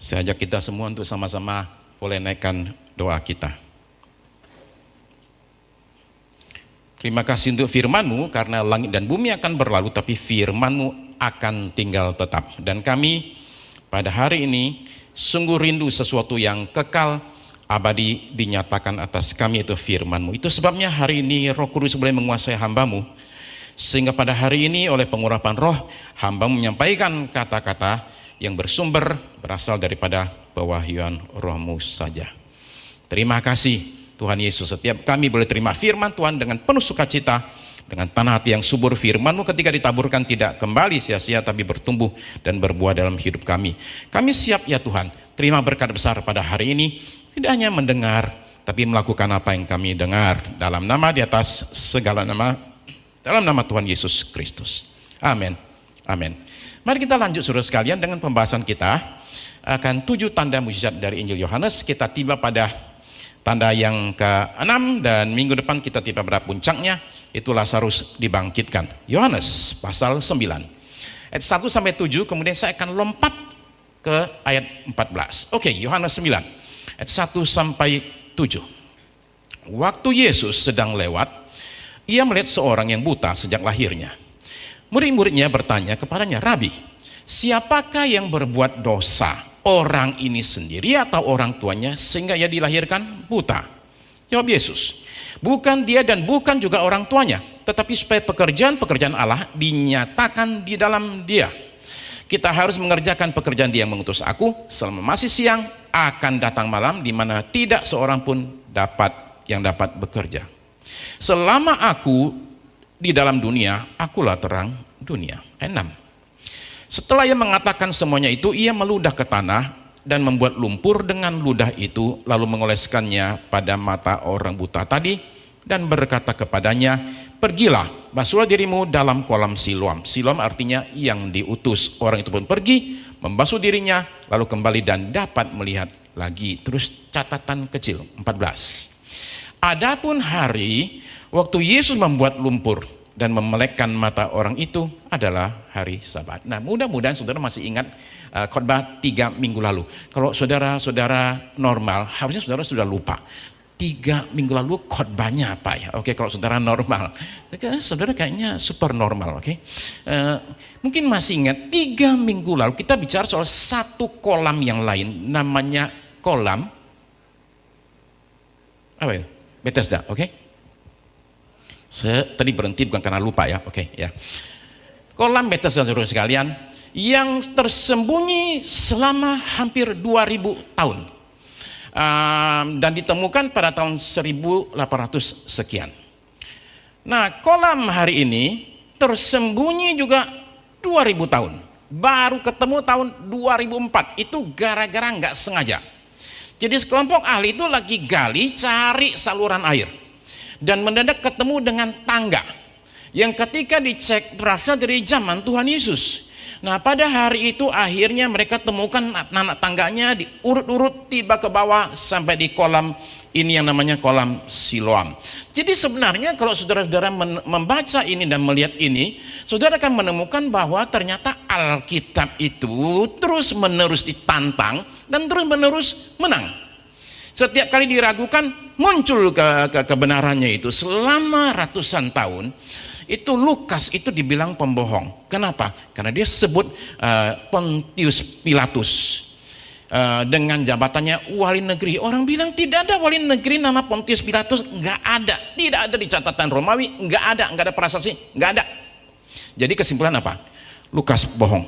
Saya ajak kita semua untuk sama-sama boleh naikkan doa kita. Terima kasih untuk firman-Mu, karena langit dan bumi akan berlalu, tapi firman-Mu akan tinggal tetap. Dan kami pada hari ini sungguh rindu sesuatu yang kekal, abadi dinyatakan atas kami, itu firman-Mu. Itu sebabnya hari ini Roh Kudus boleh menguasai hamba-Mu, sehingga pada hari ini oleh pengurapan roh, hamba-Mu menyampaikan kata-kata yang bersumber berasal daripada pewahyuan Roh-Mu saja. Terima kasih Tuhan Yesus, setiap kami boleh terima firman Tuhan dengan penuh sukacita, dengan tanah hati yang subur. Firman-Mu ketika ditaburkan tidak kembali sia-sia, tapi bertumbuh dan berbuah dalam hidup kami. Kami siap ya Tuhan, terima berkat besar pada hari ini, tidak hanya mendengar, tapi melakukan apa yang kami dengar, dalam nama di atas segala nama, dalam nama Tuhan Yesus Kristus. Amin. Amin. Mari kita lanjut saudara sekalian dengan pembahasan kita akan 7 tanda mujizat dari Injil Yohanes. Kita tiba pada tanda yang ke-6 dan minggu depan kita tiba pada puncaknya, itu Lazarus dibangkitkan. Yohanes pasal 9 ayat 1 sampai 7, kemudian saya akan lompat ke ayat 14. Oke, Yohanes 9 ayat 1 sampai 7. Waktu Yesus sedang lewat, ia melihat seorang yang buta sejak lahirnya. Murid-muridnya bertanya kepadanya, "Rabi, siapakah yang berbuat dosa, orang ini sendiri atau orang tuanya, sehingga ia dilahirkan buta?" Jawab Yesus, "Bukan dia dan bukan juga orang tuanya, tetapi supaya pekerjaan-pekerjaan Allah dinyatakan di dalam dia. Kita harus mengerjakan pekerjaan Dia yang mengutus aku. Selama masih siang akan datang malam, di mana tidak seorang pun yang dapat bekerja. Selama aku di dalam dunia, akulah terang dunia." Ayat 6. Setelah ia mengatakan semuanya itu, ia meludah ke tanah dan membuat lumpur dengan ludah itu, lalu mengoleskannya pada mata orang buta tadi dan berkata kepadanya, "Pergilah, basuhlah dirimu dalam kolam Siloam." Siloam artinya yang diutus. Orang itu pun pergi, membasuh dirinya, lalu kembali dan dapat melihat lagi. Terus catatan kecil 14. Adapun hari waktu Yesus membuat lumpur dan memelekkan mata orang itu adalah hari Sabat. Nah, mudah-mudahan saudara masih ingat khotbah 3 minggu lalu. Kalau saudara-saudara normal, harusnya saudara sudah lupa 3 minggu lalu khotbahnya apa ya. Oke, kalau saudara normal, saudara kayaknya super normal. Oke, mungkin masih ingat 3 minggu lalu kita bicara soal satu kolam yang lain, namanya kolam apa ya? Bethesda. Oke. Saya tadi berhenti bukan karena lupa ya, oke ya. Kolam Bethesda saudara sekalian, yang tersembunyi selama hampir 2000 tahun, dan ditemukan pada tahun 1800 sekian. Nah, kolam hari ini tersembunyi juga 2000 tahun, baru ketemu tahun 2004. Itu gara-gara nggak sengaja. Jadi sekelompok ahli itu lagi gali cari saluran air, dan mendadak ketemu dengan tangga yang ketika dicek berasal dari zaman Tuhan Yesus. Nah, pada hari itu akhirnya mereka temukan anak tangganya diurut-urut tiba ke bawah sampai di kolam ini yang namanya kolam Siloam. Jadi sebenarnya kalau saudara-saudara membaca ini dan melihat ini, saudara akan menemukan bahwa ternyata Alkitab itu terus-menerus ditantang dan terus-menerus menang. Setiap kali diragukan, muncul kebenarannya itu. Selama ratusan tahun itu Lukas itu dibilang pembohong. Kenapa? Karena dia sebut Pontius Pilatus dengan jabatannya wali negeri. Orang bilang tidak ada wali negeri nama Pontius Pilatus, nggak ada, tidak ada di catatan Romawi, nggak ada prasasti, nggak ada. Jadi kesimpulan apa? Lukas bohong.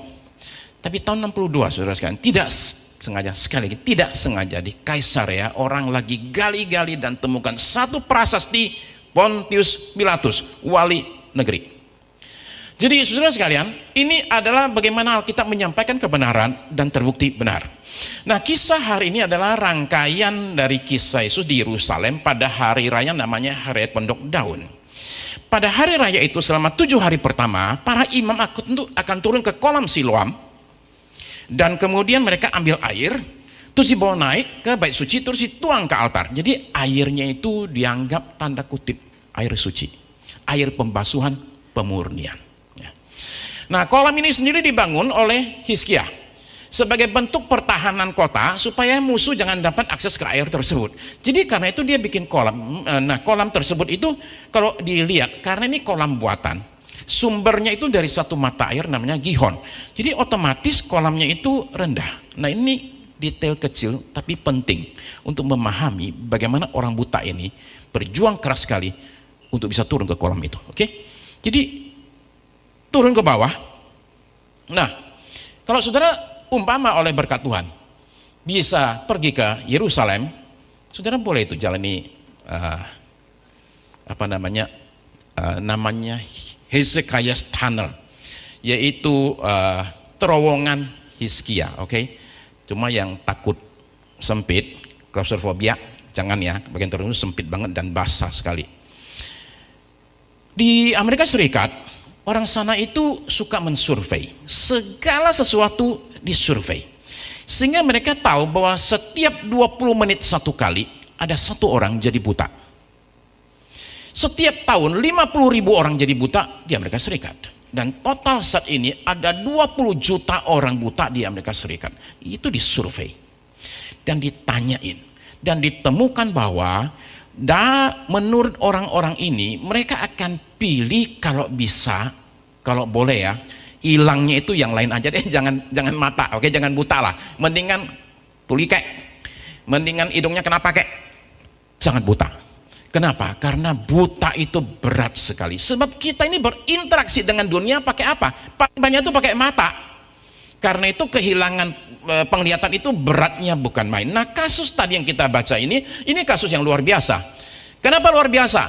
Tapi tahun 62 saudara sekalian, tidak sengaja, sekali lagi tidak sengaja, di Kaisarea orang lagi gali-gali dan temukan satu prasasti Pontius Pilatus, wali negeri. Jadi saudara sekalian, ini adalah bagaimana Alkitab menyampaikan kebenaran dan terbukti benar. Nah, kisah hari ini adalah rangkaian dari kisah Yesus di Yerusalem pada hari raya namanya Hari Pondok Daun. Pada hari raya itu selama 7 hari pertama, para imam akan turun ke kolam Siloam, dan kemudian mereka ambil air, terus dibawa naik ke bait suci, terus dituang ke altar. Jadi airnya itu dianggap tanda kutip air suci, air sebagai bentuk pertahanan kota supaya musuh jangan dapat akses ke air tersebut. Jadi karena itu dia bikin kolam. Nah, kolam tersebut itu kalau dilihat, karena ini kolam buatan, sumbernya itu dari satu mata air namanya Gihon. Jadi otomatis kolamnya itu rendah. Nah, ini detail kecil tapi penting untuk memahami bagaimana orang buta ini berjuang keras sekali untuk bisa turun ke kolam itu. Oke? Jadi turun ke bawah. Nah, kalau saudara umpama oleh berkat Tuhan bisa pergi ke Yerusalem, saudara boleh itu jalani namanya Hezekiah's Tunnel, yaitu terowongan Hizkia. Oke? Cuma yang takut sempit, claustrophobia, jangan ya, bagian tertentu sempit banget dan basah sekali. Di Amerika Serikat, orang sana itu suka mensurvei, segala sesuatu disurvei, sehingga mereka tahu bahwa setiap 20 menit satu kali ada satu orang jadi buta. Setiap tahun 50.000 orang jadi buta di Amerika Serikat, dan total saat ini ada 20 juta orang buta di Amerika Serikat. Itu disurvei dan ditanyain dan ditemukan bahwa menurut orang-orang ini mereka akan pilih kalau bisa, kalau boleh ya, hilangnya itu yang lain aja deh, jangan mata, oke, jangan buta lah, mendingan tuli kek, mendingan hidungnya kenapa kek, jangan buta. Kenapa? Karena buta itu berat sekali, sebab kita ini berinteraksi dengan dunia pakai apa? Paling banyak itu pakai mata. Karena itu kehilangan penglihatan itu beratnya bukan main. Nah, kasus tadi yang kita baca ini kasus yang luar biasa. Kenapa luar biasa?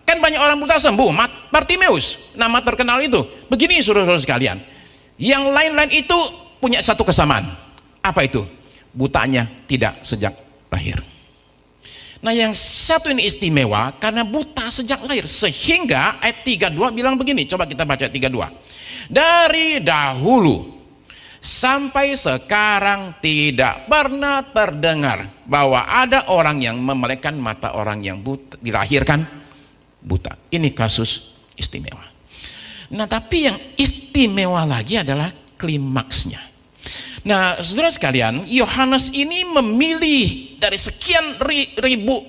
Kan banyak orang buta sembuh. Bartimeus, nama terkenal itu. Begini saudara-saudara sekalian, yang lain-lain itu punya satu kesamaan. Apa itu? Butanya tidak sejak lahir. Nah, yang satu ini istimewa karena buta sejak lahir, sehingga ayat 32 bilang begini. Coba kita baca 32. Dari dahulu sampai sekarang tidak pernah terdengar bahwa ada orang yang memelekkan mata orang yang buta, dilahirkan buta. Ini kasus istimewa. Nah, tapi yang istimewa lagi adalah klimaksnya. Nah, saudara sekalian, Yohanes ini memilih dari sekian ribu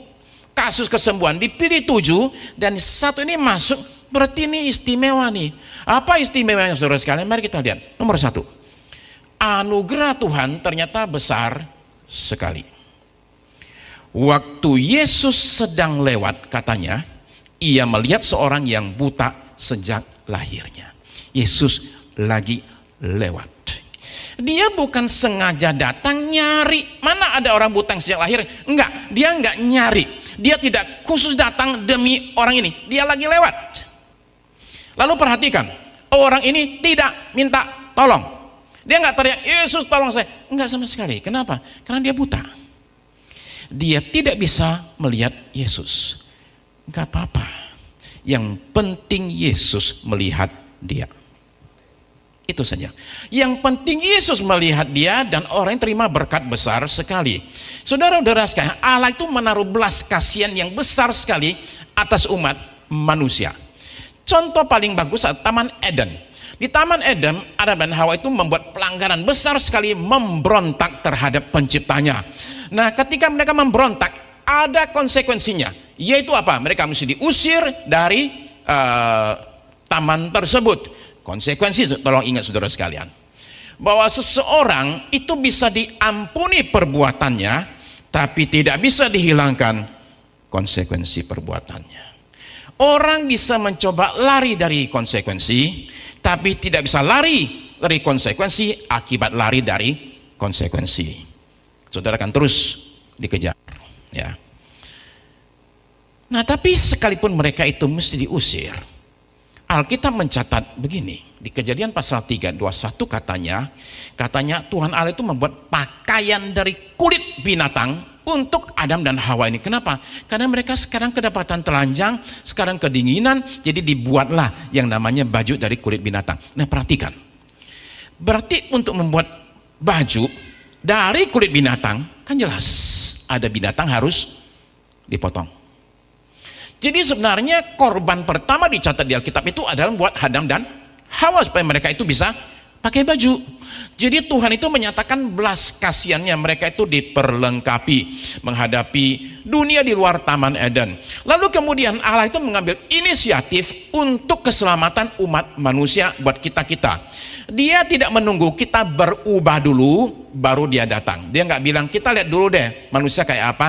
kasus kesembuhan, dipilih 7, dan satu ini masuk, berarti ini istimewa nih. Apa istimewanya saudara sekalian? Mari kita lihat. Nomor 1, anugerah Tuhan ternyata besar sekali. Waktu Yesus sedang lewat, katanya, ia melihat seorang yang buta sejak lahirnya. Yesus lagi lewat. Dia bukan sengaja datang nyari mana ada orang buta yang sejak lahir. Enggak, dia enggak nyari. Dia tidak khusus datang demi orang ini. Dia lagi lewat. Lalu perhatikan, orang ini tidak minta tolong. Dia enggak teriak, Yesus tolong saya. Enggak sama sekali. Kenapa? Karena dia buta. Dia tidak bisa melihat Yesus. Enggak apa-apa. Yang penting Yesus melihat dia. Itu saja. Yang penting Yesus melihat dia, dan orang yang terima berkat besar sekali. Saudara-saudara sekalian, Allah itu menaruh belas kasihan yang besar sekali atas umat manusia. Contoh paling bagus adalah Taman Eden. Di Taman Eden, Adam dan Hawa itu membuat pelanggaran besar sekali, memberontak terhadap penciptanya. Nah, ketika mereka memberontak, ada konsekuensinya, yaitu apa? Mereka mesti diusir dari taman tersebut. Konsekuensi, tolong ingat saudara sekalian, bahwa seseorang itu bisa diampuni perbuatannya, tapi tidak bisa dihilangkan konsekuensi perbuatannya. Orang bisa mencoba lari dari konsekuensi, tapi tidak bisa lari dari konsekuensi akibat lari dari konsekuensi. Saudara akan terus dikejar, ya. Nah, tapi sekalipun mereka itu mesti diusir, Alkitab mencatat begini, di Kejadian pasal 3:21 katanya Tuhan Allah itu membuat pakaian dari kulit binatang untuk Adam dan Hawa ini. Kenapa? Karena mereka sekarang kedapatan telanjang, sekarang kedinginan, jadi dibuatlah yang namanya baju dari kulit binatang. Nah, perhatikan, berarti untuk membuat baju dari kulit binatang, kan jelas ada binatang harus dipotong. Jadi sebenarnya korban pertama dicatat di Alkitab itu adalah buat Adam dan Hawa supaya mereka itu bisa pakai baju. Jadi Tuhan itu menyatakan belas kasihannya, mereka itu diperlengkapi menghadapi dunia di luar Taman Eden. Lalu kemudian Allah itu mengambil inisiatif untuk keselamatan umat manusia buat kita-kita. Dia tidak menunggu kita berubah dulu baru dia datang. Dia nggak bilang kita lihat dulu deh manusia kayak apa.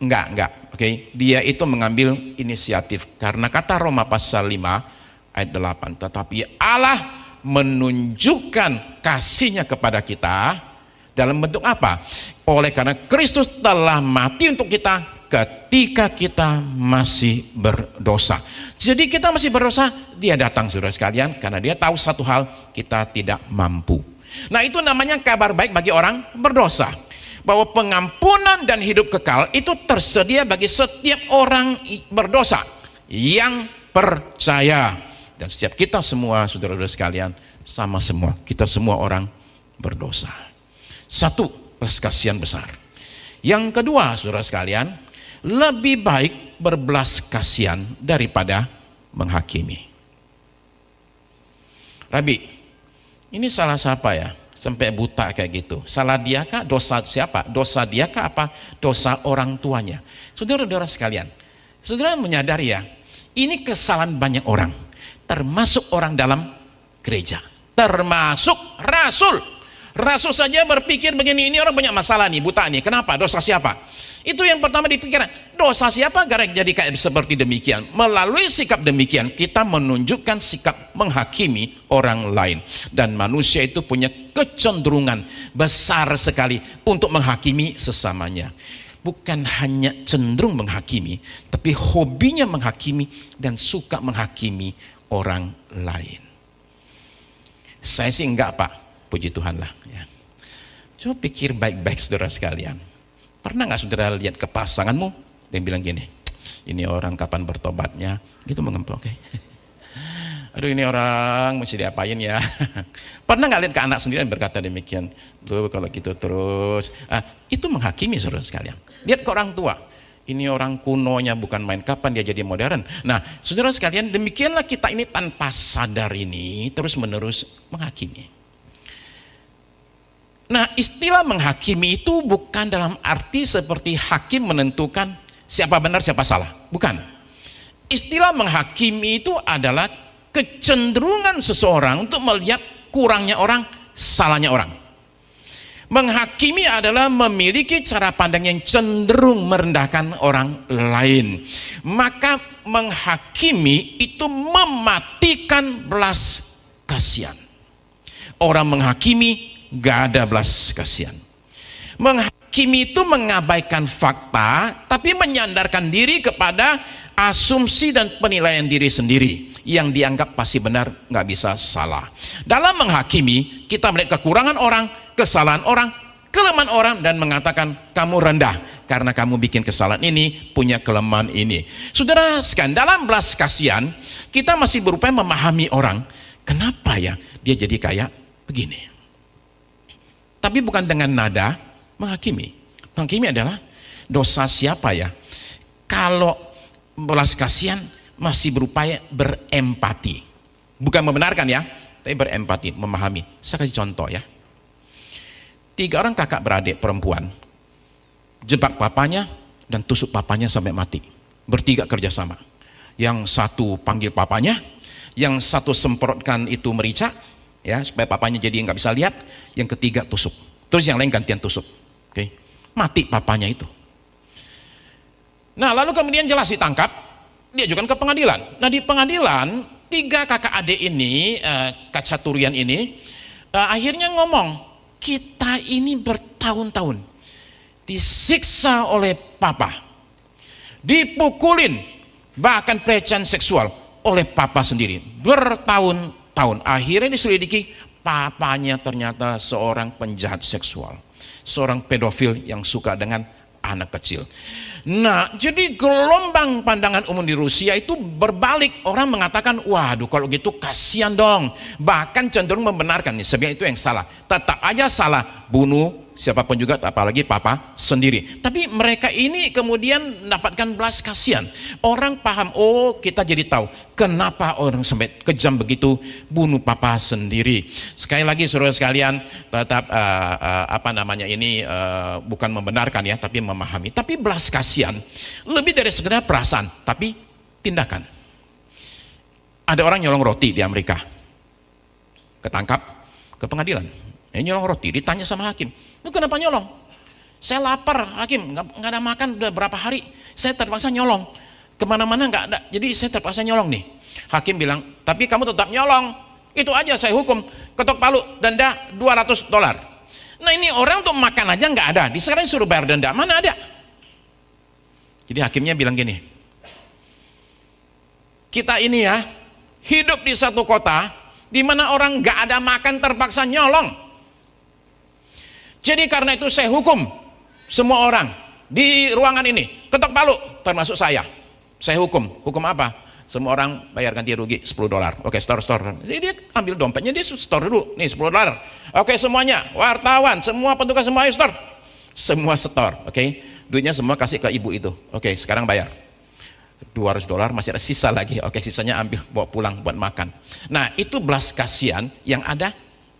Enggak. Oke. Dia itu mengambil inisiatif karena kata Roma pasal 5 ayat 8, tetapi Allah menunjukkan kasihnya kepada kita dalam bentuk apa? Oleh karena Kristus telah mati untuk kita ketika kita masih berdosa. Jadi kita masih berdosa, dia datang saudara sekalian, karena dia tahu satu hal, kita tidak mampu. Nah, itu namanya kabar baik bagi orang berdosa, bahwa pengampunan dan hidup kekal itu tersedia bagi setiap orang berdosa yang percaya. Dan setiap kita semua, saudara-saudara sekalian, sama semua. Kita semua orang berdosa. Satu, belas kasihan besar. Yang kedua, saudara sekalian, lebih baik berbelas kasihan daripada menghakimi. Rabi, ini salah siapa ya? Sampai buta kayak gitu. Salah dia kah? Dosa siapa? Dosa dia kah apa? Dosa orang tuanya. Saudara-saudara sekalian, saudara menyadari ya, ini kesalahan banyak orang. Termasuk orang dalam gereja, termasuk rasul. Rasul saja berpikir begini, ini orang banyak masalah nih, buta nih. Kenapa? Dosa siapa? Itu yang pertama dipikirkan. Dosa siapa? Gara jadi kayak seperti demikian. Melalui sikap demikian, kita menunjukkan sikap menghakimi orang lain. Dan manusia itu punya kecenderungan besar sekali untuk menghakimi sesamanya. Bukan hanya cenderung menghakimi, tapi hobinya menghakimi dan suka menghakimi orang lain. Saya sih enggak, Pak, puji Tuhan lah ya. Coba pikir baik-baik saudara sekalian. Pernah nggak saudara lihat ke pasanganmu dan bilang gini, ini orang kapan bertobatnya? Gitu mengempel, oke. Aduh, ini orang mesti diapain ya. Pernah nggak lihat ke anak sendiri dan berkata demikian? Tuh kalau gitu terus, itu menghakimi saudara sekalian. Lihat ke orang tua, ini orang kunonya bukan main, kapan dia jadi modern. Nah, saudara sekalian, demikianlah kita ini tanpa sadar ini terus menerus menghakimi. Nah, istilah menghakimi itu bukan dalam arti seperti hakim menentukan siapa benar siapa salah, bukan. Istilah menghakimi itu adalah kecenderungan seseorang untuk melihat kurangnya orang, salahnya orang. Menghakimi adalah memiliki cara pandang yang cenderung merendahkan orang lain. Maka menghakimi itu mematikan belas kasihan. Orang menghakimi gak ada belas kasihan. Menghakimi itu mengabaikan fakta, tapi menyandarkan diri kepada asumsi dan penilaian diri sendiri yang dianggap pasti benar, gak bisa salah. Dalam menghakimi, kita melihat kekurangan orang, kesalahan orang, kelemahan orang, dan mengatakan kamu rendah karena kamu bikin kesalahan ini, punya kelemahan ini. Saudara sekalian, dalam belas kasihan kita masih berupaya memahami orang. Kenapa ya dia jadi kayak begini? Tapi bukan dengan nada menghakimi. Menghakimi adalah dosa siapa ya? Kalau belas kasihan masih berupaya berempati, bukan membenarkan ya, tapi berempati, memahami. Saya kasih contoh ya. 3 orang kakak beradik perempuan jebak papanya dan tusuk papanya sampai mati. Bertiga kerjasama. Yang satu panggil papanya, yang satu semprotkan itu merica ya supaya papanya jadi nggak bisa lihat, yang ketiga tusuk. Terus yang lain gantian tusuk. Oke. Mati papanya itu. Nah, lalu kemudian jelas ditangkap, diajukan ke pengadilan. Nah, di pengadilan 3 kakak adik ini, kacaturian ini akhirnya ngomong, kita ini bertahun-tahun disiksa oleh papa, dipukulin, bahkan pelecehan seksual oleh papa sendiri bertahun-tahun. Akhirnya diselidiki, papanya ternyata seorang penjahat seksual, seorang pedofil yang suka dengan anak kecil. Nah, jadi gelombang pandangan umum di Rusia itu berbalik. Orang mengatakan, waduh kalau gitu kasihan dong. Bahkan cenderung membenarkan nih, sebenarnya itu yang salah. Tetap aja salah, bunuh siapapun juga, apalagi papa sendiri. Tapi mereka ini kemudian mendapatkan belas kasihan. Orang paham, oh kita jadi tahu kenapa orang sampai kejam begitu bunuh papa sendiri. Sekali lagi saudara sekalian, tetap bukan membenarkan ya, tapi memahami. Tapi belas kasihan lebih dari sekedar perasaan, tapi tindakan. Ada orang nyolong roti di Amerika, ketangkap ke pengadilan. Nyolong roti, ditanya sama hakim, lu kenapa nyolong? Saya lapar hakim, nggak ada makan udah berapa hari, saya terpaksa nyolong, kemana-mana nggak ada, jadi saya terpaksa nyolong nih. Hakim bilang, tapi kamu tetap nyolong, itu aja saya hukum, ketok palu, denda $200. Nah ini orang untuk makan aja nggak ada, di sekarang suruh bayar denda, mana ada? Jadi hakimnya bilang gini, kita ini ya hidup di satu kota di mana orang nggak ada makan terpaksa nyolong. Jadi karena itu saya hukum semua orang di ruangan ini, ketok palu, termasuk saya hukum apa? Semua orang bayar ganti rugi $10. Oke, store. Jadi dia ambil dompetnya, dia store dulu, nih $10. Oke, semuanya, wartawan, semua petugas semua store, semua store. Oke, duitnya semua kasih ke ibu itu. Oke, sekarang bayar $200, masih ada sisa lagi. Oke, sisanya ambil bawa pulang buat makan. Nah itu belas kasihan yang ada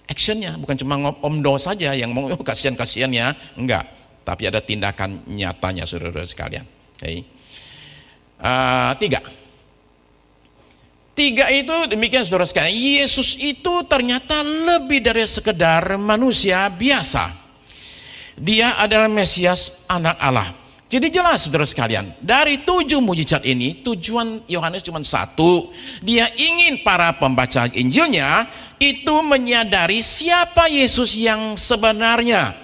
actionnya, bukan cuma omdo saja yang mau kasihan-kasihannya, enggak, tapi ada tindakan nyatanya saudara sekalian. Okay. Tiga itu demikian saudara sekalian. Yesus itu ternyata lebih dari sekedar manusia biasa. Dia adalah Mesias, anak Allah. Jadi jelas saudara sekalian, dari 7 mujizat ini tujuan Yohanes cuma satu. Dia ingin para pembaca Injilnya itu menyadari siapa Yesus yang sebenarnya.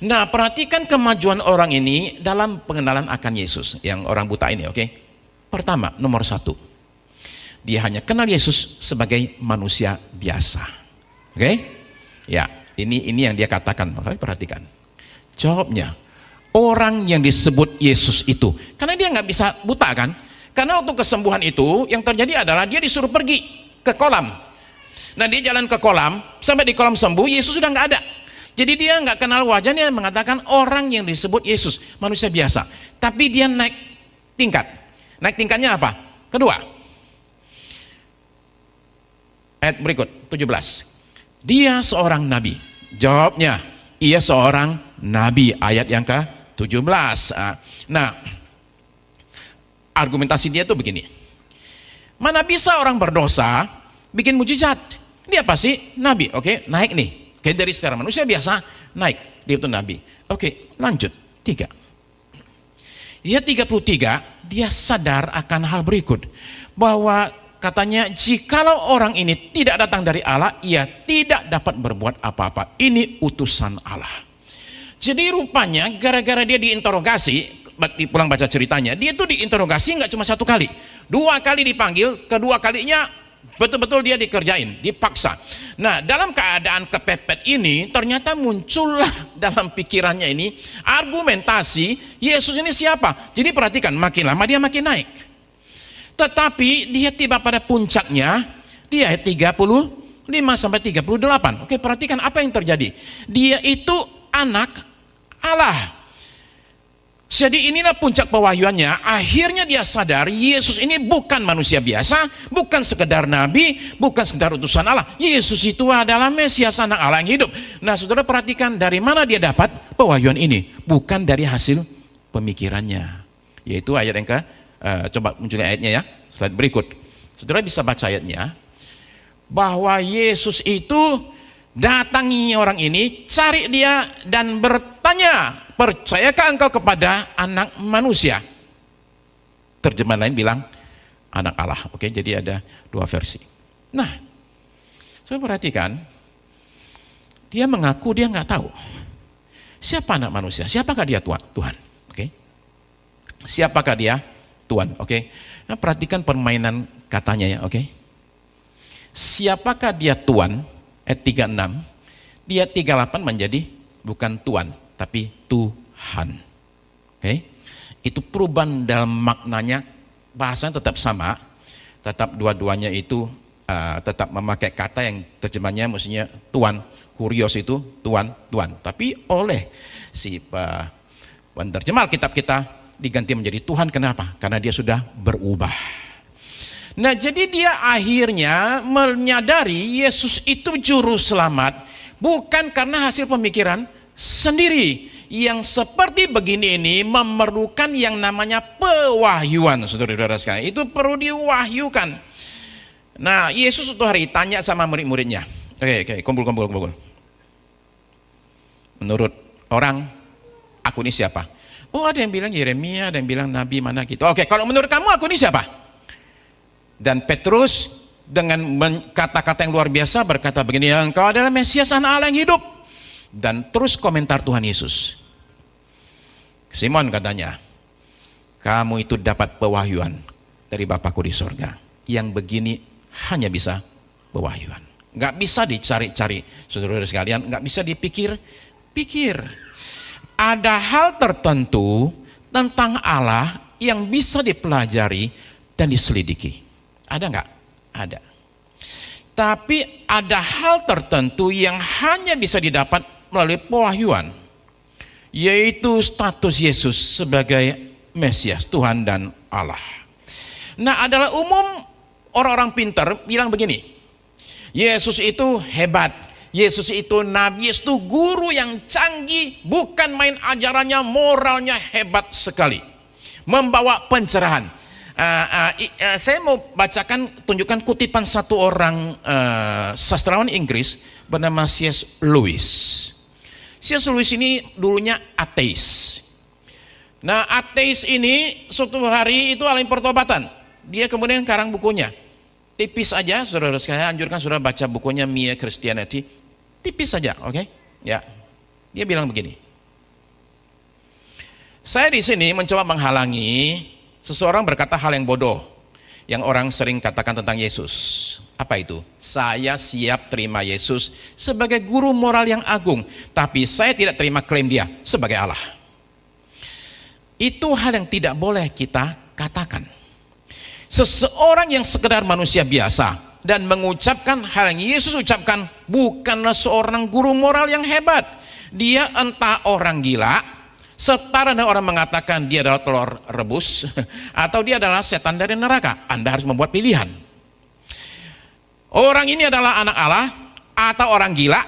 Nah perhatikan kemajuan orang ini dalam pengenalan akan Yesus, yang orang buta ini. Oke. Pertama, nomor 1, dia hanya kenal Yesus sebagai manusia biasa. Oke. Ya, ini yang dia katakan. Makanya perhatikan jawabnya, orang yang disebut Yesus itu, karena dia nggak bisa buta kan, karena waktu kesembuhan itu yang terjadi adalah dia disuruh pergi ke kolam. Nah dia jalan ke kolam, sampai di kolam sembuh, Yesus sudah nggak ada. Jadi dia nggak kenal wajahnya, mengatakan orang yang disebut Yesus, manusia biasa. Tapi dia naik tingkat. Naik tingkatnya apa? Kedua, ayat berikut 17, dia seorang nabi. Jawabnya, ia seorang nabi, ayat yang ke-17. Nah argumentasi dia tuh begini, mana bisa orang berdosa bikin mujizat? Dia pasti nabi. Oke, naik nih. Oke, dari secara manusia biasa naik, dia itu nabi. Oke, lanjut 3. Dia 33, dia sadar akan hal berikut, bahwa katanya jikalau orang ini tidak datang dari Allah, ia tidak dapat berbuat apa-apa. Ini utusan Allah. Jadi rupanya gara-gara dia diinterogasi, pulang baca ceritanya, dia tuh diinterogasi nggak cuma 1 kali, 2 kali dipanggil, kedua kalinya betul-betul dia dikerjain, dipaksa. Nah dalam keadaan kepepet ini ternyata muncullah dalam pikirannya ini argumentasi, Yesus ini siapa? Jadi perhatikan, makin lama dia makin naik, tetapi dia tiba pada puncaknya di ayat 35 sampai 38. Oke, perhatikan apa yang terjadi. Dia itu anak Allah. Jadi inilah puncak pewahyuannya. Akhirnya dia sadar Yesus ini bukan manusia biasa, bukan sekedar nabi, bukan sekedar utusan Allah. Yesus itu adalah Mesias, anak Allah yang hidup. Nah saudara perhatikan dari mana dia dapat pewahyuan ini? Bukan dari hasil pemikirannya. Yaitu ayat yang coba munculin ayatnya ya, slide berikut. Saudara bisa baca ayatnya, bahwa Yesus itu datangi orang ini, cari dia dan bertanya, percayakah engkau kepada anak manusia? Terjemahan lain bilang anak Allah. Oke, jadi ada 2 versi. Nah, saya perhatikan, dia mengaku dia nggak tahu siapa anak manusia, siapakah dia Tuhan. Oke, siapakah dia Tuhan. Oke, nah, perhatikan permainan katanya ya. Oke, siapakah dia Tuhan? Ayat 36, dia 38 menjadi bukan Tuhan tapi Tuhan. Oke, itu perubahan dalam maknanya, bahasanya tetap sama, tetap dua-duanya itu tetap memakai kata yang terjemahnya maksudnya Tuhan, Kurios itu Tuhan, Tuhan. Tapi oleh si penerjemah kitab kita diganti menjadi Tuhan. Kenapa? Karena dia sudah berubah. Nah, jadi dia akhirnya menyadari Yesus itu juru selamat bukan karena hasil pemikiran sendiri. Yang seperti begini ini memerlukan yang namanya pewahyuan, saudara-saudara sekalian. Itu perlu diwahyukan. Nah, Yesus suatu hari tanya sama murid-muridnya. Oke, kumpul. Menurut orang, aku ini siapa? Oh, ada yang bilang Yeremia, ada yang bilang Nabi mana gitu. Oke, kalau menurut kamu aku ini siapa? Dan Petrus dengan kata-kata yang luar biasa berkata begini, engkau adalah Mesias, anak Allah yang hidup. Dan terus komentar Tuhan Yesus. Simon katanya, kamu itu dapat pewahyuan dari Bapakku di sorga. Yang begini hanya bisa pewahyuan. Nggak bisa dicari-cari, saudara-saudara sekalian, nggak bisa dipikir-pikir. Ada hal tertentu tentang Allah yang bisa dipelajari dan diselidiki. Ada nggak? Ada. Tapi ada hal tertentu yang hanya bisa didapat melalui pewahyuan, yaitu status Yesus sebagai Mesias, Tuhan dan Allah. Nah, adalah umum orang-orang pintar bilang begini, Yesus itu hebat, Yesus itu nabi, Yesus itu guru yang canggih, bukan main ajarannya, moralnya hebat sekali, membawa pencerahan. Saya mau tunjukkan kutipan satu orang sastrawan Inggris bernama C.S. Lewis. C.S. Lewis ini dulunya ateis. Nah, ateis ini suatu hari itu alami pertobatan. Dia kemudian karang bukunya. Tipis aja, saudara saya anjurkan saudara baca bukunya Mere Christianity. Tipis saja, oke? Ya. Dia bilang begini. Saya di sini mencoba menghalangi seseorang berkata hal yang bodoh yang orang sering katakan tentang Yesus. Apa itu? Saya siap terima Yesus sebagai guru moral yang agung, tapi saya tidak terima klaim dia sebagai Allah. Itu hal yang tidak boleh kita katakan. Seseorang yang sekedar manusia biasa dan mengucapkan hal yang Yesus ucapkan bukanlah seorang guru moral yang hebat. Dia entah orang gila, setara dengan orang mengatakan dia adalah telur rebus, atau dia adalah setan dari neraka. Anda harus membuat pilihan. Orang ini adalah anak Allah, atau orang gila,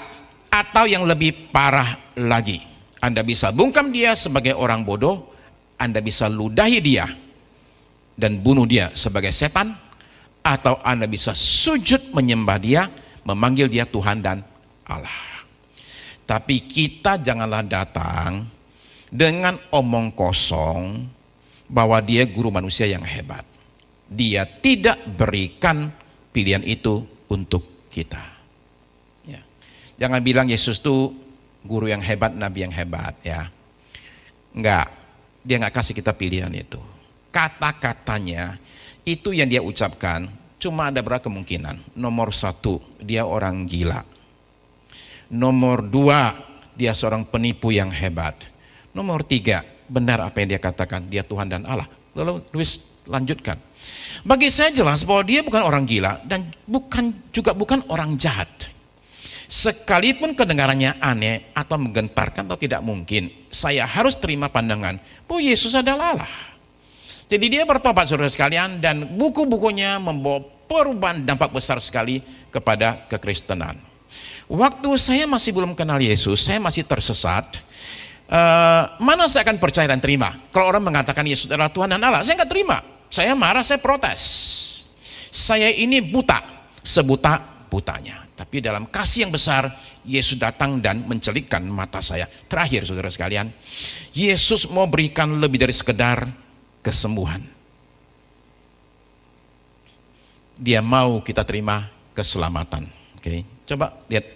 atau yang lebih parah lagi. Anda bisa bungkam dia sebagai orang bodoh, Anda bisa ludahi dia dan bunuh dia sebagai setan, atau Anda bisa sujud menyembah dia, memanggil dia Tuhan dan Allah. Tapi kita janganlah datang dengan omong kosong bahwa dia guru manusia yang hebat. Dia tidak berikan pilihan itu untuk kita. Ya. Jangan bilang Yesus itu guru yang hebat, nabi yang hebat, ya. Enggak, dia enggak kasih kita pilihan itu. Kata-katanya itu yang dia ucapkan cuma ada berapa kemungkinan. Nomor 1, dia orang gila. Nomor 2, dia seorang penipu yang hebat. Nomor 3, benar apa yang dia katakan, dia Tuhan dan Allah. Lalu Louis lanjutkan. Bagi saya jelas bahwa dia bukan orang gila dan bukan orang jahat. Sekalipun kedengarannya aneh atau menggentarkan atau tidak mungkin, saya harus terima pandangan bahwa Yesus adalah Allah. Jadi dia bertobat, saudara sekalian, dan buku-bukunya membawa perubahan dampak besar sekali kepada kekristenan. Waktu saya masih belum kenal Yesus, saya masih tersesat. Mana saya akan percaya dan terima? Kalau orang mengatakan Yesus adalah Tuhan dan Allah, saya nggak terima. Saya marah, saya protes. Saya ini buta, sebuta-butanya. Tapi dalam kasih yang besar, Yesus datang dan mencelikkan mata saya. Terakhir, saudara sekalian, Yesus mau berikan lebih dari sekedar kesembuhan. Dia mau kita terima keselamatan. Oke, coba lihat,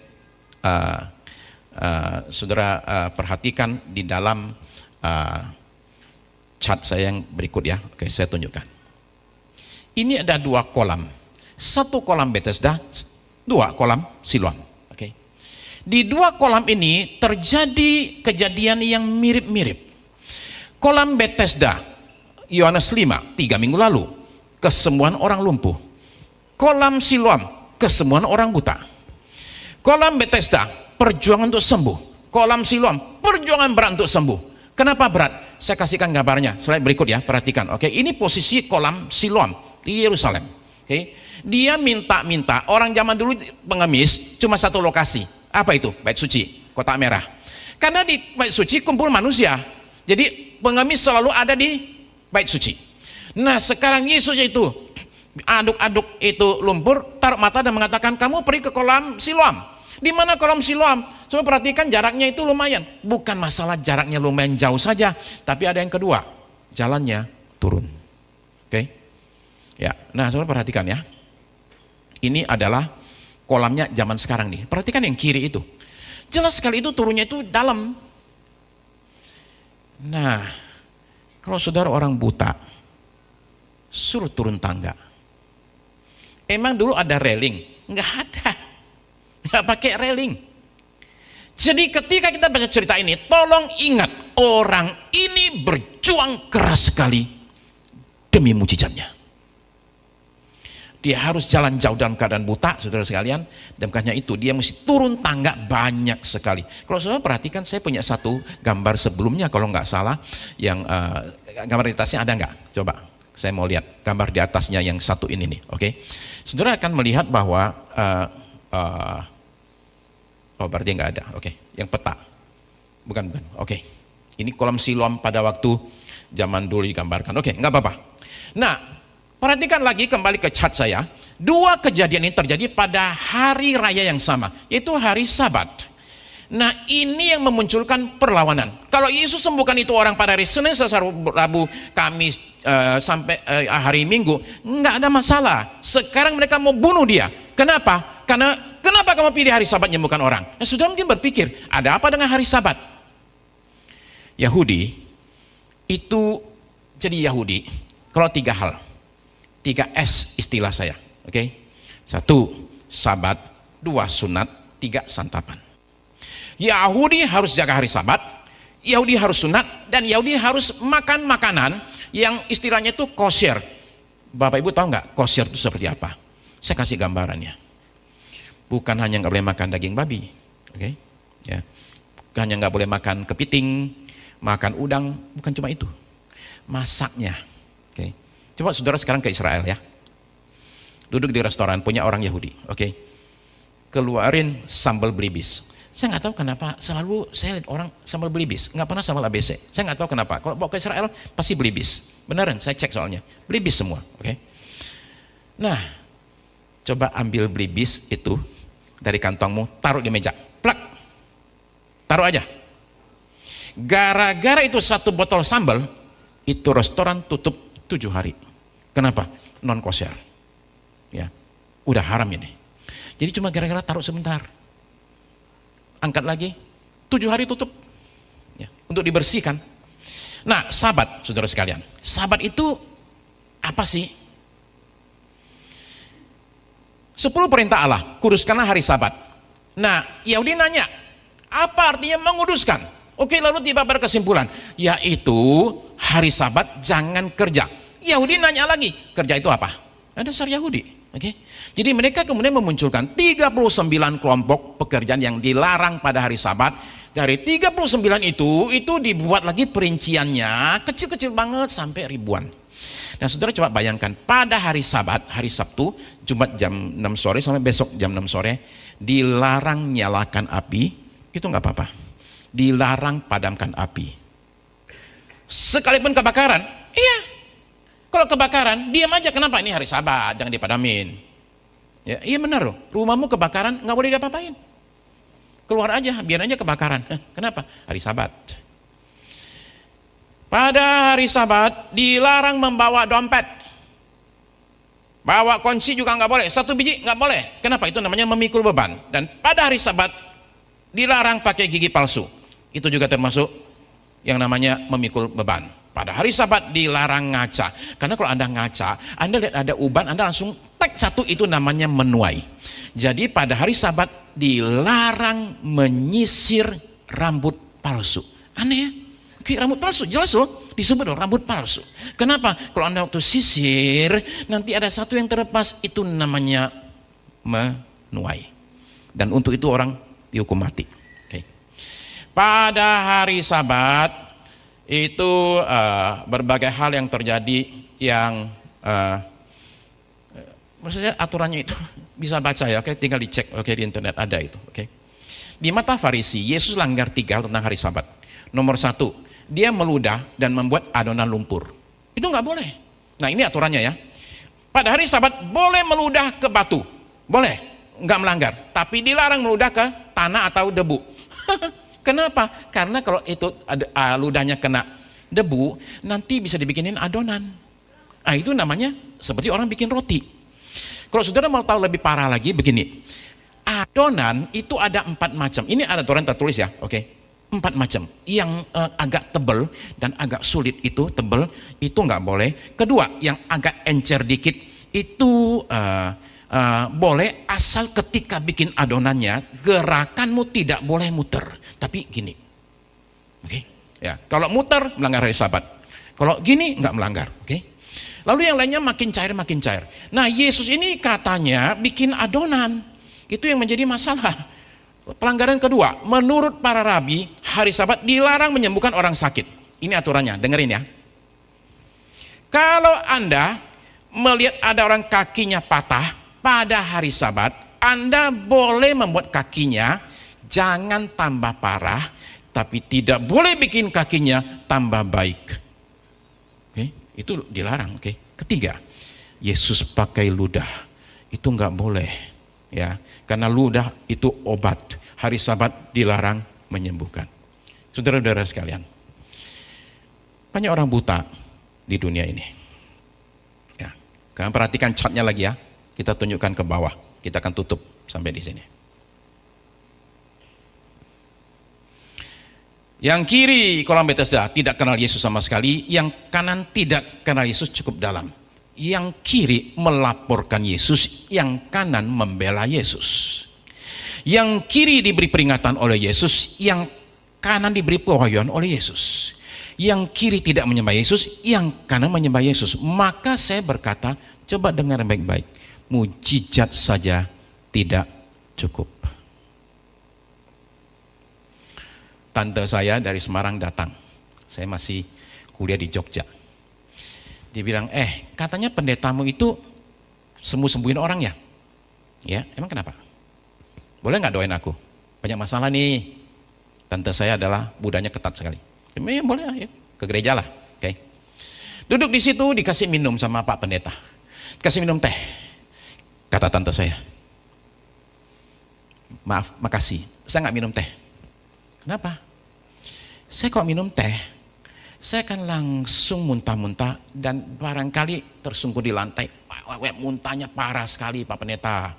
saudara perhatikan di dalam chat saya yang berikut ya. Oke, saya tunjukkan. Ini ada 2 kolam. 1 kolam Bethesda, 2 kolam Siloam. Oke. Di 2 kolam ini terjadi kejadian yang mirip-mirip. Kolam Bethesda, Yohanes 5, 3 minggu lalu, kesembuhan orang lumpuh. Kolam Siloam, kesembuhan orang buta. Kolam Bethesda, perjuangan untuk sembuh. Kolam Siloam, perjuangan berat untuk sembuh. Kenapa berat? Saya kasihkan gambarnya, slide berikut ya, perhatikan. Oke, ini posisi kolam Siloam di Yerusalem. Oke, dia minta orang zaman dulu pengemis cuma satu lokasi. Apa itu? Bait suci, kotak merah. Karena di bait suci kumpul manusia, jadi pengemis selalu ada di bait suci. Nah, sekarang Yesus itu aduk-aduk itu lumpur, taruh mata dan mengatakan, kamu pergi ke kolam Siloam. Di mana kolam Siloam? Coba perhatikan, jaraknya itu lumayan. Bukan masalah jaraknya lumayan jauh saja, tapi ada yang kedua, jalannya turun. Oke? Ya, nah coba perhatikan ya. Ini adalah kolamnya zaman sekarang nih. Perhatikan yang kiri itu. Jelas sekali itu turunnya itu dalam. Nah, kalau saudara orang buta, suruh turun tangga. Emang dulu ada railing? Enggak ada. Enggak pakai railing. Jadi ketika kita baca cerita ini, tolong ingat, orang ini berjuang keras sekali demi mujizatnya. Dia harus jalan jauh dalam keadaan buta, saudara sekalian, dan karena itu dia mesti turun tangga banyak sekali. Kalau saudara perhatikan, saya punya satu gambar sebelumnya kalau nggak salah, yang gambar di atasnya ada nggak? Coba, saya mau lihat gambar di atasnya yang satu ini nih, oke? Saudara akan melihat bahwa oh berarti nggak ada, oke. Yang peta, bukan, oke. Ini kolam Siloam pada waktu zaman dulu digambarkan, oke, nggak apa-apa. Nah, perhatikan lagi kembali ke chat saya. Dua kejadian ini terjadi pada hari raya yang sama, yaitu hari Sabat. Nah, ini yang memunculkan perlawanan. Kalau Yesus sembuhkan itu orang pada hari Senin, Selasa, Rabu, Kamis, sampai hari Minggu, nggak ada masalah. Sekarang mereka mau bunuh dia. Kenapa? Karena kenapa kamu pilih hari Sabat menyembuhkan orang? Nah, sudah mungkin berpikir, ada apa dengan hari Sabat? Yahudi itu jadi Yahudi kalau tiga hal. 3S istilah saya, oke? 1, Sabat, 2, sunat, 3, santapan. Yahudi harus jaga hari Sabat, Yahudi harus sunat, dan Yahudi harus makan makanan yang istilahnya itu kosher. Bapak Ibu tahu nggak kosher itu seperti apa? Saya kasih gambarannya. Bukan hanya nggak boleh makan daging babi, oke? Ya, bukan hanya nggak boleh makan kepiting, makan udang, bukan cuma itu. Masaknya, oke? Coba saudara sekarang ke Israel ya. Duduk di restoran punya orang Yahudi, oke? Keluarin sambal belibis. Saya nggak tahu kenapa selalu saya lihat orang sambal belibis, nggak pernah sambal ABC. Saya nggak tahu kenapa. Kalau bawa ke Israel pasti belibis. Beneran, saya cek soalnya. Belibis semua, oke? Nah, coba ambil belibis itu dari kantongmu, taruh di meja, plak, taruh aja. Gara-gara itu satu botol sambal, itu restoran tutup 7 hari. Kenapa? Non kosher. Ya, udah haram ini. Jadi cuma gara-gara taruh sebentar. Angkat lagi, 7 hari tutup. Ya, untuk dibersihkan. Nah, Sabat, saudara sekalian. Sabat itu apa sih? 10 perintah Allah, kuduskanlah hari Sabat. Nah, Yahudi nanya, apa artinya menguduskan? Oke, lalu tiba pada kesimpulan, yaitu hari Sabat jangan kerja. Yahudi nanya lagi, kerja itu apa? Ada dasar Yahudi, oke? Jadi mereka kemudian memunculkan 39 kelompok pekerjaan yang dilarang pada hari Sabat. Dari 39 itu dibuat lagi perinciannya, kecil-kecil banget sampai ribuan. Nah, saudara coba bayangkan, pada hari Sabat, hari Sabtu, Jumat jam 6 sore sampai besok jam 6 sore, dilarang nyalakan api, itu nggak apa-apa. Dilarang padamkan api. Sekalipun kebakaran, iya. Kalau kebakaran, diam aja. Kenapa? Ini hari Sabat, jangan dipadamin. Ya, iya benar loh. Rumahmu kebakaran, nggak boleh diapa-apain. Keluar aja, biar aja kebakaran. Kenapa? Hari Sabat. Pada hari Sabat dilarang membawa dompet, bawa kunci juga nggak boleh, 1 biji nggak boleh. Kenapa? Itu namanya memikul beban. Dan pada hari Sabat dilarang pakai gigi palsu. Itu juga termasuk yang namanya memikul beban. Pada hari Sabat dilarang ngaca. Karena kalau Anda ngaca, Anda lihat ada uban, Anda langsung tek satu, itu namanya menuai. Jadi pada hari Sabat dilarang menyisir rambut palsu. Aneh ya? Oke, rambut palsu, jelas loh, disebut loh rambut palsu. Kenapa? Kalau Anda waktu sisir, nanti ada satu yang terlepas, itu namanya menuai. Dan untuk itu orang dihukum mati. Oke. Pada hari Sabat itu berbagai hal yang terjadi yang maksudnya aturannya itu bisa baca ya, oke, tinggal dicek, oke, di internet ada itu, oke. Di mata Farisi, Yesus langgar 3 hal tentang hari Sabat. Nomor 1, dia meludah dan membuat adonan lumpur. Itu nggak boleh. Nah, ini aturannya ya. Pada hari Sabat boleh meludah ke batu, boleh, nggak melanggar. Tapi dilarang meludah ke tanah atau debu. Kenapa? Karena kalau itu ludahnya kena debu, nanti bisa dibikinin adonan. Nah, itu namanya seperti orang bikin roti. Kalau saudara mau tahu lebih parah lagi, begini. Adonan itu ada 4 macam. Ini ada aturan tertulis ya, oke. 4 macam. Yang agak tebal dan agak sulit itu, tebal, itu nggak boleh. Kedua, yang agak encer dikit, itu boleh asal ketika bikin adonannya, gerakanmu tidak boleh muter. Tapi gini, oke. Ya, kalau muter, melanggar hari Sabat. Kalau gini, nggak melanggar, oke. Lalu yang lainnya makin cair, makin cair. Nah, Yesus ini katanya bikin adonan. Itu yang menjadi masalah. Pelanggaran kedua, menurut para rabi, hari Sabat dilarang menyembuhkan orang sakit. Ini aturannya, dengerin ya. Kalau Anda melihat ada orang kakinya patah pada hari Sabat, Anda boleh membuat kakinya jangan tambah parah, tapi tidak boleh bikin kakinya tambah baik. Itu dilarang, oke. Ketiga, Yesus pakai ludah, itu nggak boleh, ya, karena ludah itu obat. Hari Sabat dilarang menyembuhkan. Saudara-saudara sekalian, banyak orang buta di dunia ini. Ya, kalian perhatikan chartnya lagi ya. Kita tunjukkan ke bawah. Kita akan tutup sampai di sini. Yang kiri kolam Bethesda tidak kenal Yesus sama sekali, yang kanan tidak kenal Yesus cukup dalam. Yang kiri melaporkan Yesus, yang kanan membela Yesus. Yang kiri diberi peringatan oleh Yesus, yang kanan diberi pewahyuan oleh Yesus. Yang kiri tidak menyembah Yesus, yang kanan menyembah Yesus. Maka saya berkata, coba dengar baik-baik, mujizat saja tidak cukup. Tante saya dari Semarang datang, saya masih kuliah di Jogja. Dia bilang, katanya pendetamu itu sembuh-sembuhin orang ya? Ya, emang kenapa? Boleh nggak doain aku? Banyak masalah nih. Tante saya adalah budanya ketat sekali. Ya, boleh ya, ke gereja lah. Oke. Duduk di situ dikasih minum sama Pak Pendeta. Dikasih minum teh. Kata tante saya, maaf, makasih, saya nggak minum teh. Kenapa? Saya kalau minum teh, saya akan langsung muntah-muntah dan barangkali tersungkur di lantai. Muntahnya parah sekali Pak Pendeta.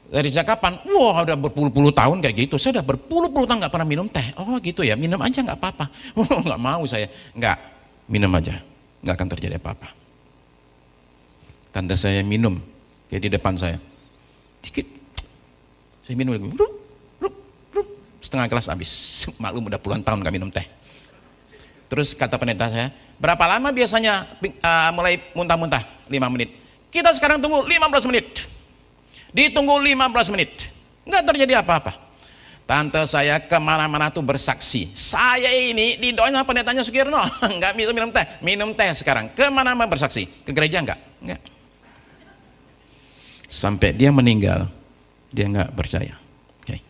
Dari sejak kapan? Wah, udah berpuluh-puluh tahun kayak gitu. Saya udah berpuluh-puluh tahun nggak pernah minum teh. Oh gitu ya, minum aja nggak apa-apa. Nggak mau saya. Nggak, minum aja. Nggak akan terjadi apa-apa. Tante saya minum, kayak di depan saya. Dikit. Saya minum lagi. Setengah gelas habis. Maklum udah puluhan tahun nggak minum teh. Terus kata pendeta saya, berapa lama biasanya mulai muntah-muntah? 5 menit. Kita sekarang tunggu 15 menit. Ditunggu 15 menit. Nggak terjadi apa-apa. Tante saya kemana-mana tuh bersaksi. Saya ini didoain sama pendetanya Sukirno. Nggak bisa minum teh. Minum teh sekarang. Kemana-mana bersaksi. Ke gereja nggak? Nggak. Sampai dia meninggal, dia nggak percaya. Okay.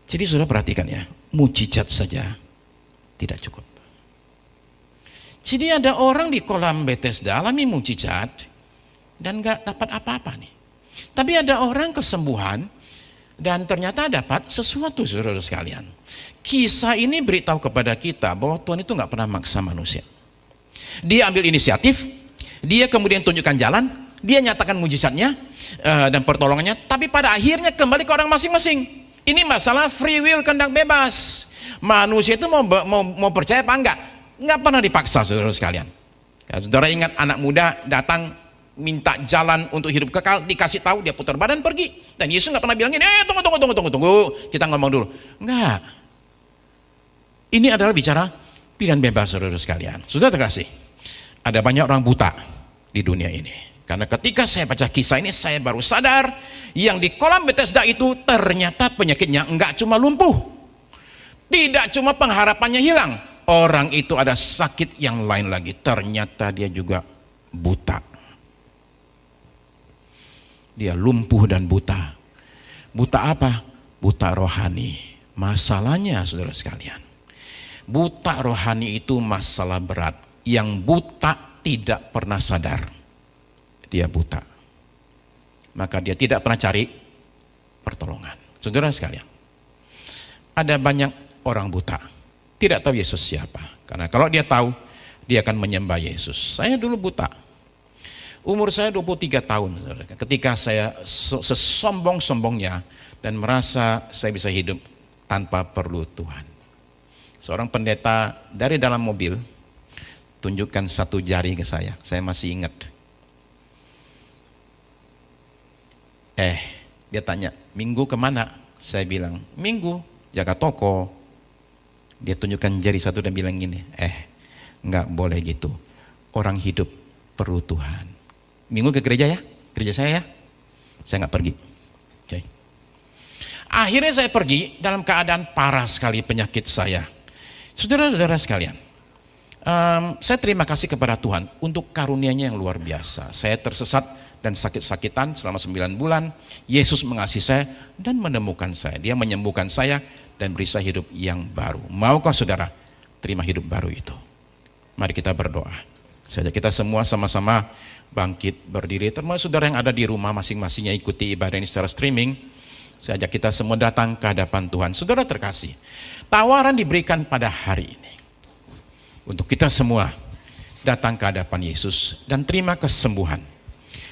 Jadi sudah perhatikan ya, mujizat saja tidak cukup. Jadi ada orang di kolam Bethesda alami mujizat dan nggak dapat apa-apa nih. Tapi ada orang kesembuhan dan ternyata dapat sesuatu, saudara sekalian. Kisah ini beritahu kepada kita bahwa Tuhan itu nggak pernah maksa manusia. Dia ambil inisiatif, dia kemudian tunjukkan jalan, dia nyatakan mujizatnya dan pertolongannya, tapi pada akhirnya kembali ke orang masing-masing. Ini masalah free will, kehendak bebas. Manusia itu mau percaya apa enggak? Enggak pernah dipaksa, saudara sekalian. Ya, saudara ingat anak muda datang minta jalan untuk hidup kekal, dikasih tahu, dia putar badan pergi. Dan Yesus nggak pernah bilang gini, tunggu, kita ngomong dulu. Enggak. Ini adalah bicara pilihan bebas, saudara sekalian. Sudah terkasih, ada banyak orang buta di dunia ini. Karena ketika saya baca kisah ini, saya baru sadar yang di kolam Bethesda itu ternyata penyakitnya enggak cuma lumpuh, tidak cuma pengharapannya hilang, orang itu ada sakit yang lain lagi. Ternyata dia juga buta. Dia lumpuh dan buta. Buta apa? Buta rohani. Masalahnya saudara sekalian, buta rohani itu masalah berat. Yang buta tidak pernah sadar dia buta, maka dia tidak pernah cari pertolongan. Saudara sekalian, ada banyak orang buta tidak tahu Yesus siapa, karena kalau dia tahu dia akan menyembah Yesus. Saya dulu buta, umur saya 23 tahun, ketika saya sesombong-sombongnya dan merasa saya bisa hidup tanpa perlu Tuhan. Seorang pendeta dari dalam mobil tunjukkan satu jari ke saya masih ingat. Dia tanya, minggu kemana? Saya bilang, minggu jaga toko. Dia tunjukkan jari satu dan bilang gini, nggak boleh gitu, orang hidup perlu Tuhan. Minggu ke gereja ya, gereja saya ya. Saya nggak pergi. Okay. Akhirnya saya pergi dalam keadaan parah sekali penyakit saya. Saudara-saudara sekalian, saya terima kasih kepada Tuhan untuk karunia-Nya yang luar biasa. Saya tersesat dan sakit-sakitan selama 9 bulan. Yesus mengasihi saya dan menemukan saya. Dia menyembuhkan saya dan beri saya hidup yang baru. Maukah saudara terima hidup baru itu? Mari kita berdoa. Saja kita semua sama-sama bangkit berdiri. Termasuk saudara yang ada di rumah masing-masingnya ikuti ibadah ini secara streaming. Saya ajak kita semua datang ke hadapan Tuhan. Saudara terkasih, tawaran diberikan pada hari ini untuk kita semua datang ke hadapan Yesus dan terima kesembuhan.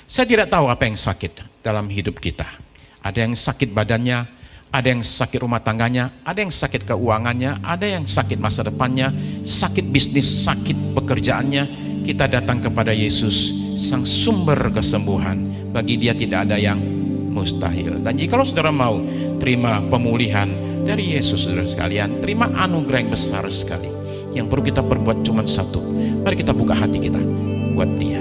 Saya tidak tahu apa yang sakit dalam hidup kita. Ada yang sakit badannya, ada yang sakit rumah tangganya, ada yang sakit keuangannya, ada yang sakit masa depannya, sakit bisnis, sakit pekerjaannya. Kita datang kepada Yesus, sang sumber kesembuhan. Bagi Dia tidak ada yang mustahil. Dan jika saudara mau terima pemulihan dari Yesus, saudara sekalian, terima anugerah yang besar sekali. Yang perlu kita perbuat cuma satu. Mari kita buka hati kita buat Dia.